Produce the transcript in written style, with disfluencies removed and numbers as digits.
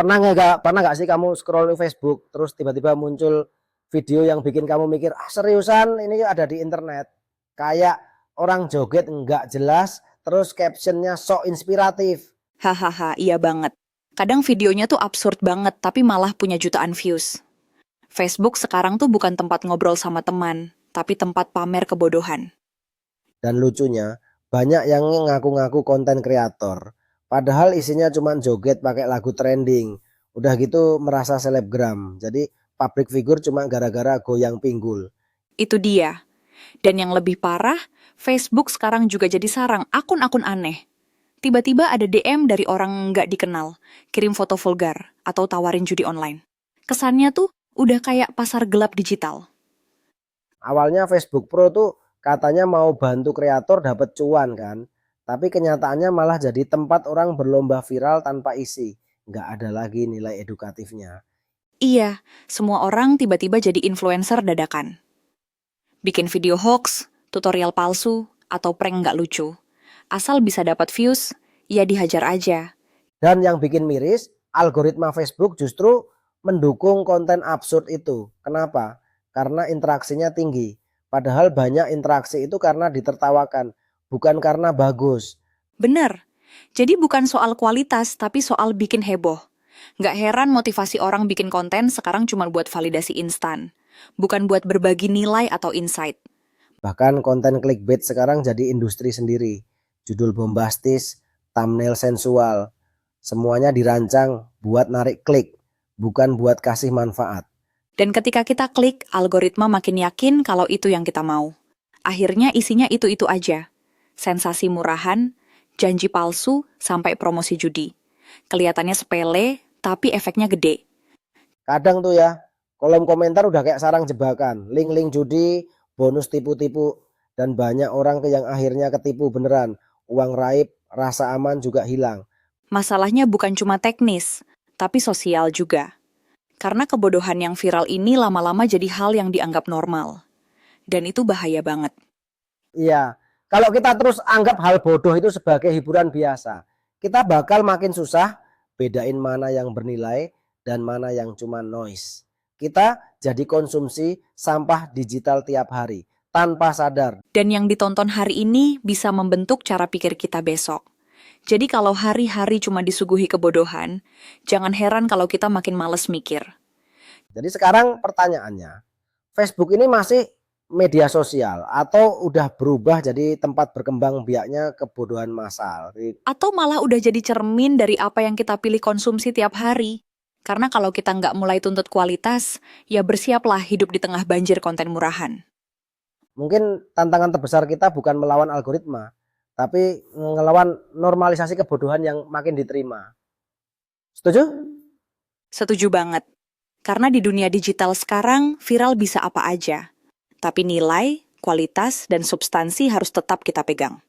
Pernah nggak sih kamu scroll di Facebook terus tiba-tiba muncul video yang bikin kamu mikir, ah seriusan ini ada di internet. Kayak orang joget nggak jelas, terus captionnya sok inspiratif. Hahaha, iya banget. Kadang videonya tuh absurd banget, tapi malah punya jutaan views. Facebook sekarang tuh bukan tempat ngobrol sama teman, tapi tempat pamer kebodohan. Dan lucunya, banyak yang ngaku-ngaku konten kreator. Padahal isinya cuma joget pakai lagu trending. Udah gitu merasa selebgram. Jadi public figure cuma gara-gara goyang pinggul. Itu dia. Dan yang lebih parah, Facebook sekarang juga jadi sarang akun-akun aneh. Tiba-tiba ada DM dari orang nggak dikenal, kirim foto vulgar, atau tawarin judi online. Kesannya tuh udah kayak pasar gelap digital. Awalnya Facebook Pro tuh katanya mau bantu kreator dapat cuan kan. Tapi kenyataannya malah jadi tempat orang berlomba viral tanpa isi. Nggak ada lagi nilai edukatifnya. Iya, semua orang tiba-tiba jadi influencer dadakan. Bikin video hoax, tutorial palsu, atau prank nggak lucu. Asal bisa dapat views, ya dihajar aja. Dan yang bikin miris, algoritma Facebook justru mendukung konten absurd itu. Kenapa? Karena interaksinya tinggi. Padahal banyak interaksi itu karena ditertawakan, bukan karena bagus. Bener. Jadi bukan soal kualitas, tapi soal bikin heboh. Nggak heran motivasi orang bikin konten sekarang cuma buat validasi instan. Bukan buat berbagi nilai atau insight. Bahkan konten clickbait sekarang jadi industri sendiri. Judul bombastis, thumbnail sensual, semuanya dirancang buat narik klik, bukan buat kasih manfaat. Dan ketika kita klik, algoritma makin yakin kalau itu yang kita mau. Akhirnya isinya itu-itu aja. Sensasi murahan, janji palsu, sampai promosi judi. Kelihatannya sepele, tapi efeknya gede. Kadang tuh ya, kolom komentar udah kayak sarang jebakan, link-link judi, bonus tipu-tipu, dan banyak orang yang akhirnya ketipu beneran. Uang raib, rasa aman juga hilang. Masalahnya bukan cuma teknis, tapi sosial juga. Karena kebodohan yang viral ini lama-lama jadi hal yang dianggap normal. Dan itu bahaya banget. Iya, kalau kita terus anggap hal bodoh itu sebagai hiburan biasa, kita bakal makin susah bedain mana yang bernilai dan mana yang cuma noise. Kita jadi konsumsi sampah digital tiap hari tanpa sadar. Dan yang ditonton hari ini bisa membentuk cara pikir kita besok. Jadi kalau hari-hari cuma disuguhi kebodohan, jangan heran kalau kita makin males mikir. Jadi sekarang pertanyaannya, Facebook ini masih media sosial atau udah berubah jadi tempat berkembang biaknya kebodohan massal? Atau malah udah jadi cermin dari apa yang kita pilih konsumsi tiap hari. Karena kalau kita nggak mulai tuntut kualitas, ya bersiaplah hidup di tengah banjir konten murahan. Mungkin tantangan terbesar kita bukan melawan algoritma, tapi ngelawan normalisasi kebodohan yang makin diterima. Setuju? Setuju banget. Karena di dunia digital sekarang, viral bisa apa aja. Tapi nilai, kualitas, dan substansi harus tetap kita pegang.